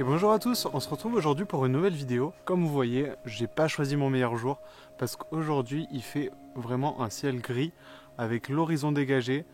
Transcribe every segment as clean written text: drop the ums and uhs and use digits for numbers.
Et bonjour à tous, on se retrouve aujourd'hui pour une nouvelle vidéo. Comme vous voyez, j'ai pas choisi mon meilleur jour parce qu'aujourd'hui il fait vraiment un ciel gris avec l'horizon dégagé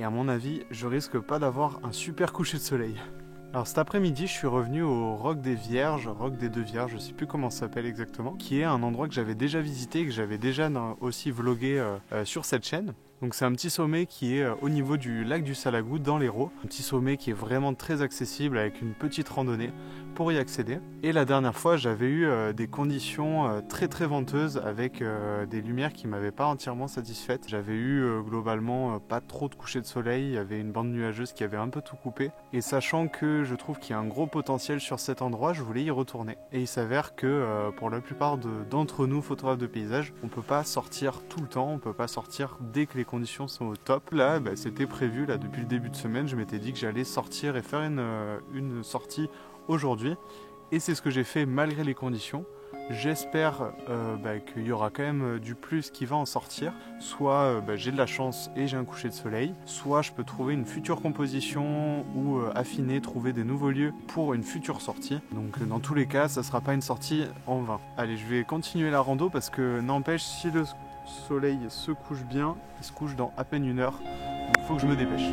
et à mon avis je risque pas d'avoir un super coucher de soleil. Alors cet après-midi je suis revenu au Roc des Vierges, Roc des Deux Vierges, je sais plus comment ça s'appelle exactement, qui est un endroit que j'avais déjà visité et que j'avais déjà aussi vlogué sur cette chaîne. Donc c'est un petit sommet qui est au niveau du lac du Salagou dans l'Hérault. Un petit sommet qui est vraiment très accessible avec une petite randonnée pour y accéder. Et la dernière fois j'avais eu des conditions très venteuses avec des lumières qui m'avaient pas entièrement satisfaite. J'avais eu globalement pas trop de coucher de soleil, il y avait une bande nuageuse qui avait un peu tout coupé. Et sachant que je trouve qu'il y a un gros potentiel sur cet endroit, je voulais y retourner. Et il s'avère que pour la plupart d'entre nous photographes de paysage, on peut pas sortir tout le temps, on peut pas sortir dès que les conditions sont au top. Là, c'était prévu, là, depuis le début de semaine, je m'étais dit que j'allais sortir et faire une sortie aujourd'hui. Et c'est ce que j'ai fait malgré les conditions. J'espère qu'il y aura quand même du plus qui va en sortir. Soit j'ai de la chance et j'ai un coucher de soleil, soit je peux trouver une future composition ou affiner, trouver des nouveaux lieux pour une future sortie. Donc dans tous les cas, ça ne sera pas une sortie en vain. Allez, je vais continuer la rando parce que n'empêche, si le soleil se couche bien, il se couche dans à peine une heure. Donc il faut que je me dépêche.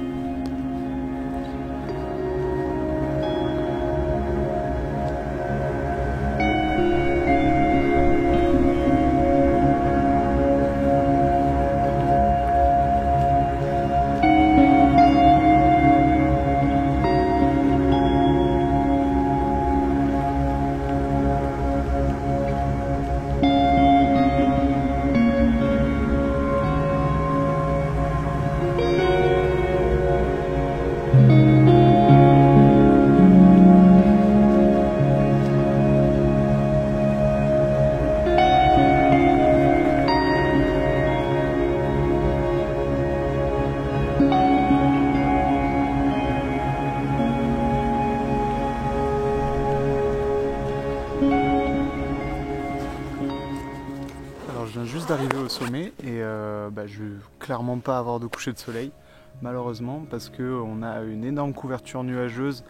Je viens juste d'arriver au sommet et je vais clairement pas avoir de coucher de soleil malheureusement parce qu'on a une énorme couverture nuageuse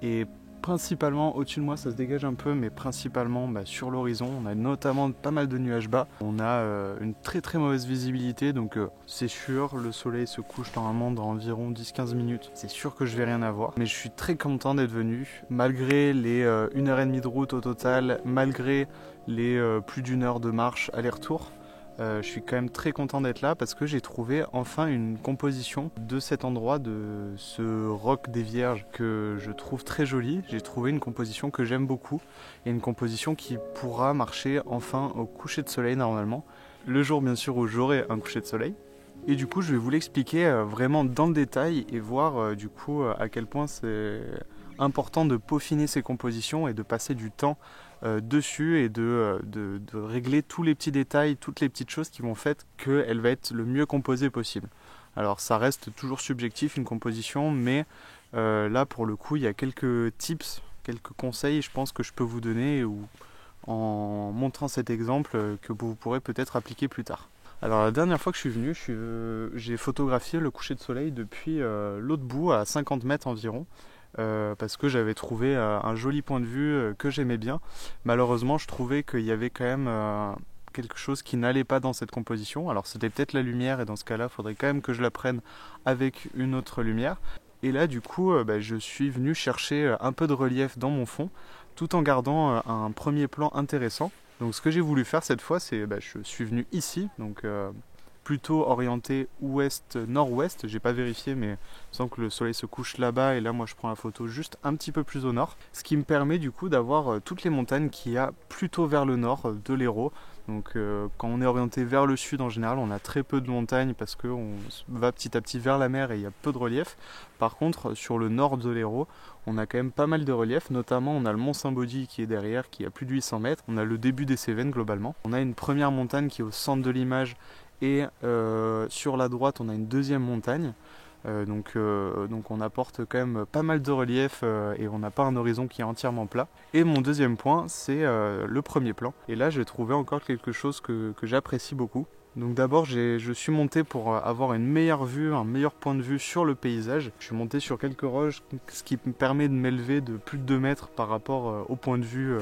et principalement au-dessus de moi ça se dégage un peu mais principalement sur l'horizon on a notamment pas mal de nuages bas. On a une très mauvaise visibilité donc c'est sûr le soleil se couche normalement dans environ 10-15 minutes. C'est sûr que je vais rien avoir mais je suis très content d'être venu malgré les 1h30 de route au total, malgré les plus d'une heure de marche aller-retour. Je suis quand même très content d'être là parce que j'ai trouvé enfin une composition de cet endroit, de ce roc des Vierges que je trouve très joli. J'ai trouvé une composition que j'aime beaucoup et une composition qui pourra marcher enfin au coucher de soleil normalement. Le jour bien sûr où j'aurai un coucher de soleil. Et du coup je vais vous l'expliquer vraiment dans le détail et voir du coup à quel point c'est important de peaufiner ces compositions et de passer du temps dessus et de régler tous les petits détails, toutes les petites choses qui vont faire qu'elle va être le mieux composée possible. Alors ça reste toujours subjectif une composition, mais là pour le coup il y a quelques tips, quelques conseils je pense que je peux vous donner ou en montrant cet exemple que vous pourrez peut-être appliquer plus tard. Alors la dernière fois que je suis venu, j'ai photographié le coucher de soleil depuis l'autre bout à 50 mètres environ. Parce que j'avais trouvé un joli point de vue que j'aimais bien. Malheureusement, je trouvais qu'il y avait quand même quelque chose qui n'allait pas dans cette composition. Alors c'était peut-être la lumière et dans ce cas-là, il faudrait quand même que je la prenne avec une autre lumière. Et là, du coup, je suis venu chercher un peu de relief dans mon fond, tout en gardant un premier plan intéressant. Donc ce que j'ai voulu faire cette fois, c'est je suis venu ici, donc plutôt orienté ouest-nord-ouest, j'ai pas vérifié mais il me semble que le soleil se couche là-bas et là moi je prends la photo juste un petit peu plus au nord, ce qui me permet du coup d'avoir toutes les montagnes qu'il y a plutôt vers le nord de l'Hérault. Donc quand on est orienté vers le sud en général on a très peu de montagnes parce qu'on va petit à petit vers la mer et il y a peu de relief. Par contre sur le nord de l'Hérault on a quand même pas mal de relief, notamment on a le mont Saint-Baudy qui est derrière qui a plus de 800 mètres, on a le début des Cévennes globalement, on a une première montagne qui est au centre de l'image. Et sur la droite on a une deuxième montagne donc on apporte quand même pas mal de relief et on n'a pas un horizon qui est entièrement plat. Et mon deuxième point c'est le premier plan et là j'ai trouvé encore quelque chose que j'apprécie beaucoup. Donc d'abord je suis monté pour avoir une meilleure vue, un meilleur point de vue sur le paysage. Je suis monté sur quelques roches, ce qui me permet de m'élever de plus de 2 mètres par rapport au point de vue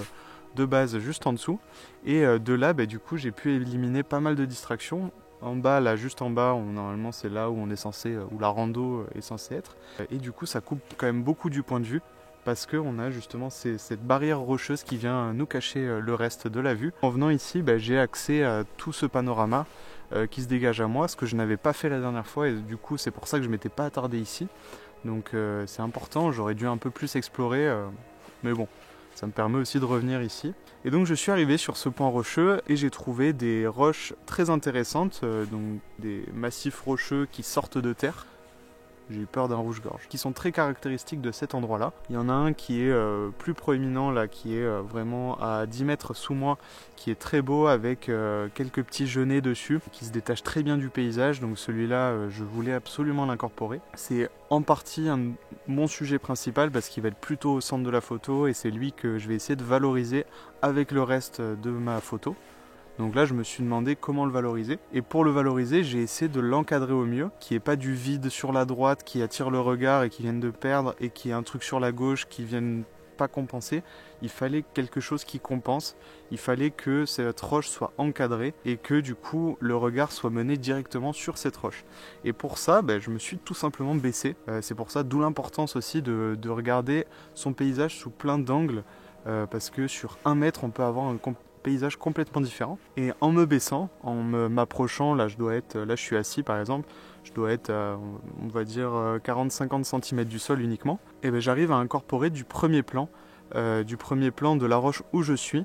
de base juste en dessous. Et de là du coup j'ai pu éliminer pas mal de distractions. En bas, là juste en bas, normalement c'est là où on est censé, où la rando est censée être. Et du coup ça coupe quand même beaucoup du point de vue, parce qu'on a justement cette barrière rocheuse qui vient nous cacher le reste de la vue. En venant ici, j'ai accès à tout ce panorama qui se dégage à moi, ce que je n'avais pas fait la dernière fois, et du coup c'est pour ça que je ne m'étais pas attardé ici. Donc c'est important, j'aurais dû un peu plus explorer, mais bon, ça me permet aussi de revenir ici. Et donc je suis arrivé sur ce point rocheux et j'ai trouvé des roches très intéressantes, donc des massifs rocheux qui sortent de terre. J'ai eu peur d'un rouge-gorge, qui sont très caractéristiques de cet endroit-là. Il y en a un qui est plus proéminent, là, qui est vraiment à 10 mètres sous moi, qui est très beau avec quelques petits genêts dessus, qui se détachent très bien du paysage. Donc celui-là, je voulais absolument l'incorporer. C'est en partie mon sujet principal parce qu'il va être plutôt au centre de la photo et c'est lui que je vais essayer de valoriser avec le reste de ma photo. Donc là je me suis demandé comment le valoriser, et pour le valoriser j'ai essayé de l'encadrer au mieux, qu'il n'y ait pas du vide sur la droite qui attire le regard et qui vienne de perdre, et qu'il y ait un truc sur la gauche qui vienne pas compenser. Il fallait quelque chose qui compense, il fallait que cette roche soit encadrée et que du coup le regard soit mené directement sur cette roche. Et pour ça je me suis tout simplement baissé, c'est pour ça d'où l'importance aussi de regarder son paysage sous plein d'angles, parce que sur 1 mètre on peut avoir un paysage complètement différent. Et en me baissant, en m'approchant, là je suis assis par exemple, je dois être on va dire 40-50 cm du sol uniquement, et j'arrive à incorporer du premier plan de la roche où je suis,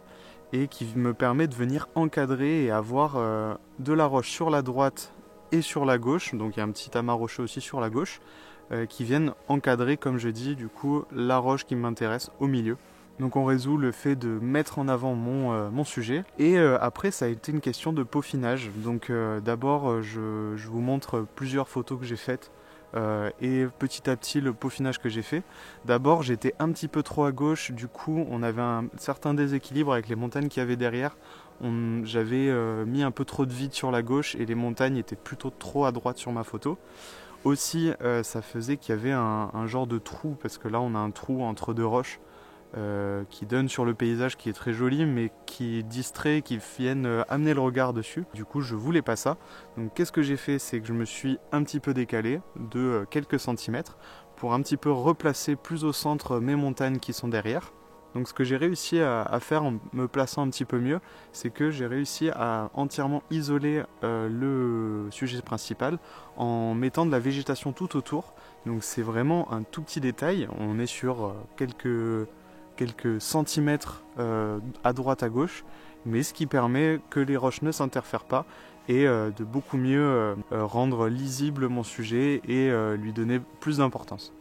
et qui me permet de venir encadrer et avoir de la roche sur la droite et sur la gauche, donc il y a un petit amas rocheux aussi sur la gauche, qui viennent encadrer, comme je dis, du coup la roche qui m'intéresse au milieu. Donc on résout le fait de mettre en avant mon sujet, et après ça a été une question de peaufinage. Donc d'abord je vous montre plusieurs photos que j'ai faites, et petit à petit le peaufinage que j'ai fait. D'abord j'étais un petit peu trop à gauche, du coup on avait un certain déséquilibre avec les montagnes qu'il y avait derrière. J'avais mis un peu trop de vide sur la gauche et les montagnes étaient plutôt trop à droite sur ma photo. Aussi ça faisait qu'il y avait un genre de trou, parce que là on a un trou entre 2 roches, qui donne sur le paysage, qui est très joli, mais qui distrait, qui viennent amener le regard dessus. Du coup je voulais pas ça, donc qu'est-ce que j'ai fait, c'est que je me suis un petit peu décalé de quelques centimètres pour un petit peu replacer plus au centre mes montagnes qui sont derrière. Donc ce que j'ai réussi à faire en me plaçant un petit peu mieux, c'est que j'ai réussi à entièrement isoler le sujet principal en mettant de la végétation tout autour. Donc c'est vraiment un tout petit détail, on est sur quelques centimètres à droite à gauche, mais ce qui permet que les roches ne s'interfèrent pas et de beaucoup mieux rendre lisible mon sujet et lui donner plus d'importance.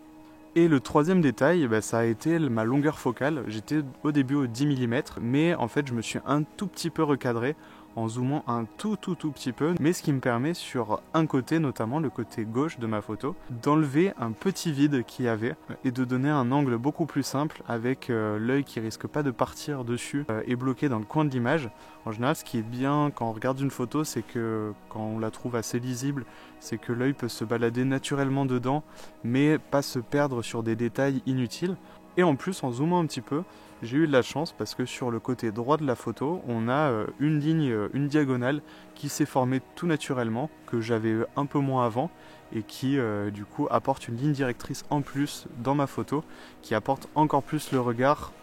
Et le troisième détail, ça a été ma longueur focale. J'étais au début au 10 mm, mais en fait je me suis un tout petit peu recadré en zoomant un tout petit peu, mais ce qui me permet sur un côté, notamment le côté gauche de ma photo, d'enlever un petit vide qu'il y avait et de donner un angle beaucoup plus simple avec l'œil qui risque pas de partir dessus et bloqué dans le coin de l'image. En général, ce qui est bien quand on regarde une photo, c'est que quand on la trouve assez lisible, c'est que l'œil peut se balader naturellement dedans, mais pas se perdre sur des détails inutiles. Et en plus, en zoomant un petit peu, j'ai eu de la chance parce que sur le côté droit de la photo, on a une ligne, une diagonale qui s'est formée tout naturellement, que j'avais un peu moins avant, et qui du coup apporte une ligne directrice en plus dans ma photo, qui apporte encore plus le regard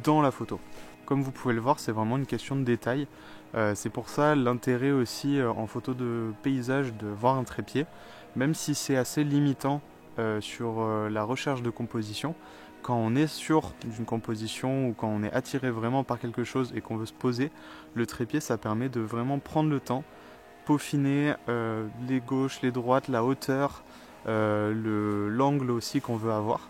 dans la photo. Comme vous pouvez le voir, c'est vraiment une question de détail. C'est pour ça l'intérêt aussi en photo de paysage de voir un trépied, même si c'est assez limitant sur la recherche de composition. Quand on est sur d'une composition ou quand on est attiré vraiment par quelque chose et qu'on veut se poser, le trépied ça permet de vraiment prendre le temps, peaufiner les gauches, les droites, la hauteur, l'angle aussi qu'on veut avoir,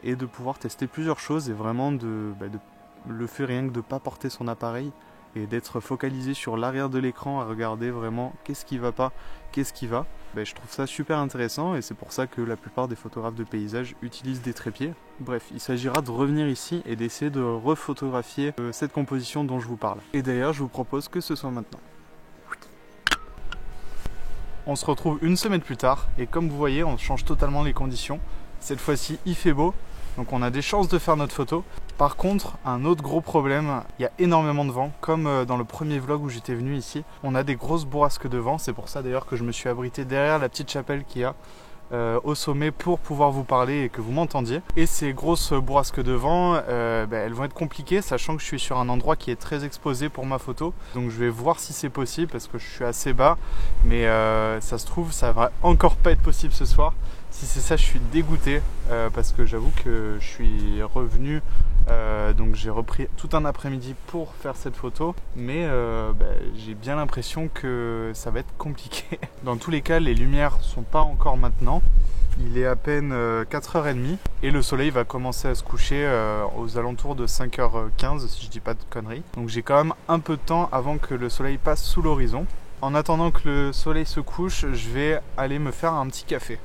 et de pouvoir tester plusieurs choses et vraiment le fait rien que de ne pas porter son appareil et d'être focalisé sur l'arrière de l'écran à regarder vraiment qu'est-ce qui va pas, qu'est-ce qui va. Je trouve ça super intéressant et c'est pour ça que la plupart des photographes de paysage utilisent des trépieds. Bref, il s'agira de revenir ici et d'essayer de refotographier cette composition dont je vous parle. Et d'ailleurs, je vous propose que ce soit maintenant. On se retrouve une semaine plus tard et comme vous voyez, on change totalement les conditions. Cette fois-ci, il fait beau, donc on a des chances de faire notre photo. Par contre, un autre gros problème, il y a énormément de vent, comme dans le premier vlog où j'étais venu ici. On a des grosses bourrasques de vent, c'est pour ça d'ailleurs que je me suis abrité derrière la petite chapelle qu'il y a au sommet pour pouvoir vous parler et que vous m'entendiez. Et ces grosses bourrasques de vent, elles vont être compliquées, sachant que je suis sur un endroit qui est très exposé pour ma photo. Donc je vais voir si c'est possible parce que je suis assez bas, mais ça se trouve ça va encore pas être possible ce soir. Si c'est ça, je suis dégoûté parce que j'avoue que je suis revenu, donc j'ai repris tout un après-midi pour faire cette photo, mais j'ai bien l'impression que ça va être compliqué. Dans tous les cas, les lumières sont pas encore maintenant. Il est à peine 4h30 et le soleil va commencer à se coucher aux alentours de 5h15 si je dis pas de conneries. Donc j'ai quand même un peu de temps avant que le soleil passe sous l'horizon. En attendant que le soleil se couche, je vais aller me faire un petit café.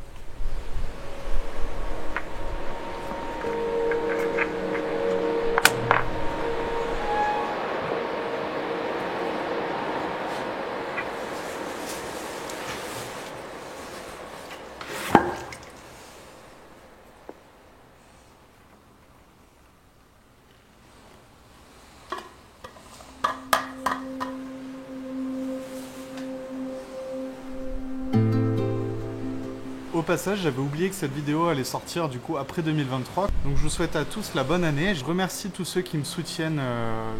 Au passage, j'avais oublié que cette vidéo allait sortir du coup après 2023. Donc je vous souhaite à tous la bonne année. Je remercie tous ceux qui me soutiennent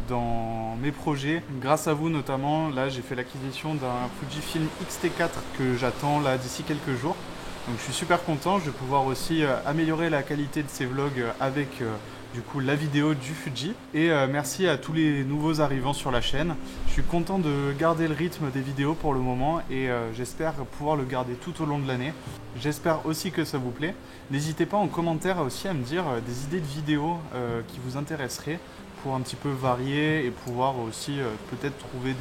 dans mes projets. Grâce à vous notamment, là j'ai fait l'acquisition d'un Fujifilm X-T4 que j'attends là d'ici quelques jours. Donc je suis super content. Je vais pouvoir aussi améliorer la qualité de ces vlogs avec du coup la vidéo du Fuji. Et merci à tous les nouveaux arrivants sur la chaîne. Je suis content de garder le rythme des vidéos pour le moment et j'espère pouvoir le garder tout au long de l'année. J'espère aussi que ça vous plaît. N'hésitez pas en commentaire aussi à me dire des idées de vidéos qui vous intéresseraient pour un petit peu varier et pouvoir aussi peut-être trouver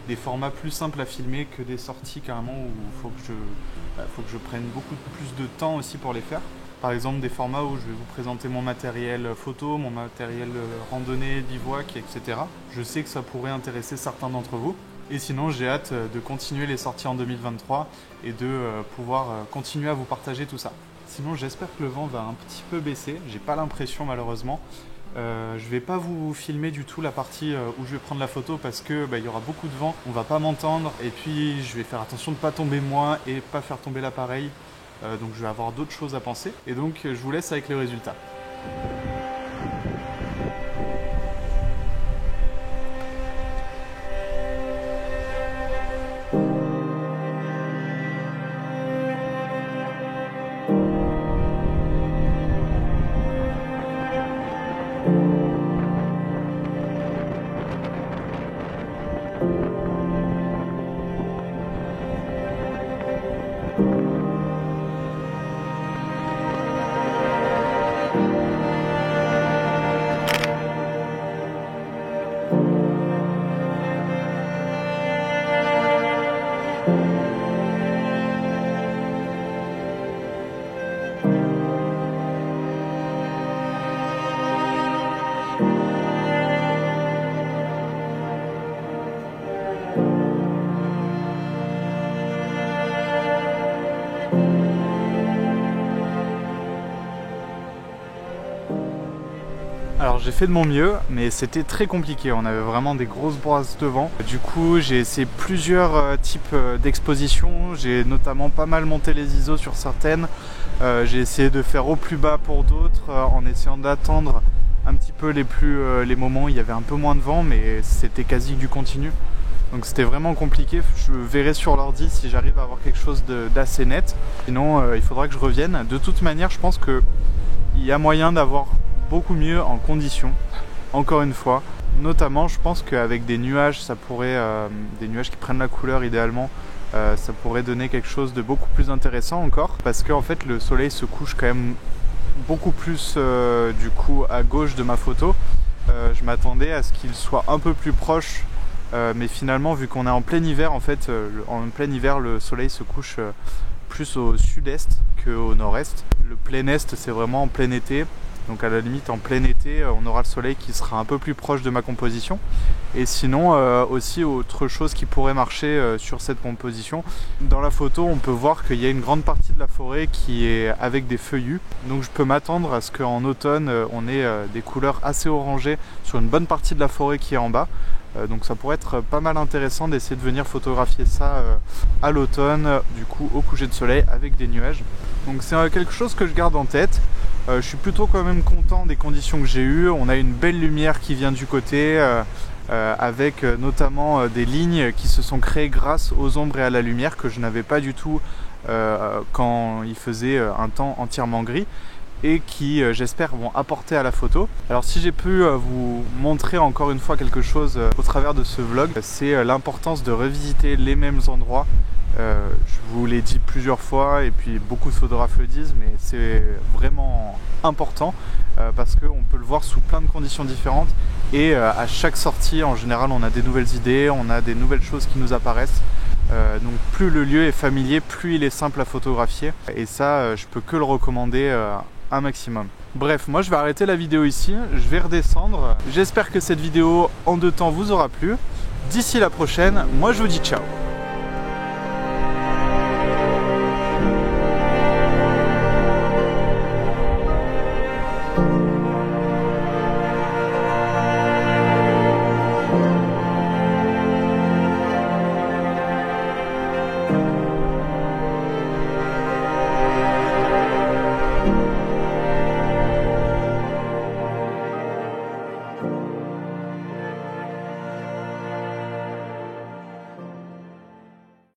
des formats plus simples à filmer que des sorties carrément où il faut que je prenne beaucoup plus de temps aussi pour les faire. Par exemple des formats où je vais vous présenter mon matériel photo, mon matériel randonnée, bivouac, etc. Je sais que ça pourrait intéresser certains d'entre vous. Et sinon, j'ai hâte de continuer les sorties en 2023 et de pouvoir continuer à vous partager tout ça. Sinon, j'espère que le vent va un petit peu baisser. J'ai pas l'impression malheureusement. Je vais pas vous filmer du tout la partie où je vais prendre la photo parce que il y aura beaucoup de vent, on va pas m'entendre et puis je vais faire attention de pas tomber moi et pas faire tomber l'appareil. Donc je vais avoir d'autres choses à penser et donc je vous laisse avec les résultats. Alors j'ai fait de mon mieux, mais c'était très compliqué, on avait vraiment des grosses brasses de vent. Du coup j'ai essayé plusieurs types d'expositions, j'ai notamment pas mal monté les ISO sur certaines. J'ai essayé de faire au plus bas pour d'autres, en essayant d'attendre un petit peu les moments où il y avait un peu moins de vent, mais c'était quasi du continu. Donc c'était vraiment compliqué, je verrai sur l'ordi si j'arrive à avoir quelque chose d'assez net. Sinon il faudra que je revienne. De toute manière je pense qu'il y a moyen d'avoir beaucoup mieux en conditions, encore une fois. Notamment je pense qu'avec des nuages, ça pourrait, des nuages qui prennent la couleur idéalement, ça pourrait donner quelque chose de beaucoup plus intéressant encore. Parce qu'en fait le soleil se couche quand même beaucoup plus du coup à gauche de ma photo. Je m'attendais à ce qu'il soit un peu plus proche, mais finalement vu qu'on est en plein hiver, en fait en plein hiver le soleil se couche plus au sud-est qu'au nord-est. Le plein est c'est vraiment en plein été Donc à la limite en plein été, on aura le soleil qui sera un peu plus proche de ma composition. Et sinon aussi autre chose qui pourrait marcher sur cette composition. Dans la photo on peut voir qu'il y a une grande partie de la forêt qui est avec des feuillus. Donc je peux m'attendre à ce qu'en automne on ait des couleurs assez orangées sur une bonne partie de la forêt qui est en bas. Donc ça pourrait être pas mal intéressant d'essayer de venir photographier ça à l'automne, du coup au coucher de soleil avec des nuages. Donc c'est quelque chose que je garde en tête. Je suis plutôt quand même content des conditions que j'ai eues. On a une belle lumière qui vient du côté, avec notamment des lignes qui se sont créées grâce aux ombres et à la lumière que je n'avais pas du tout quand il faisait un temps entièrement gris, et qui j'espère vont apporter à la photo. Alors si j'ai pu vous montrer encore une fois quelque chose au travers de ce vlog, c'est l'importance de revisiter les mêmes endroits. Je vous l'ai dit plusieurs fois et puis beaucoup de photographes le disent, mais c'est vraiment important parce qu'on peut le voir sous plein de conditions différentes et à chaque sortie en général on a des nouvelles idées, on a des nouvelles choses qui nous apparaissent. Donc plus le lieu est familier, plus il est simple à photographier, et ça je peux que le recommander un maximum. Bref, moi je vais arrêter la vidéo ici, je vais redescendre. J'espère que cette vidéo en 2 temps vous aura plu. D'ici la prochaine, moi je vous dis ciao.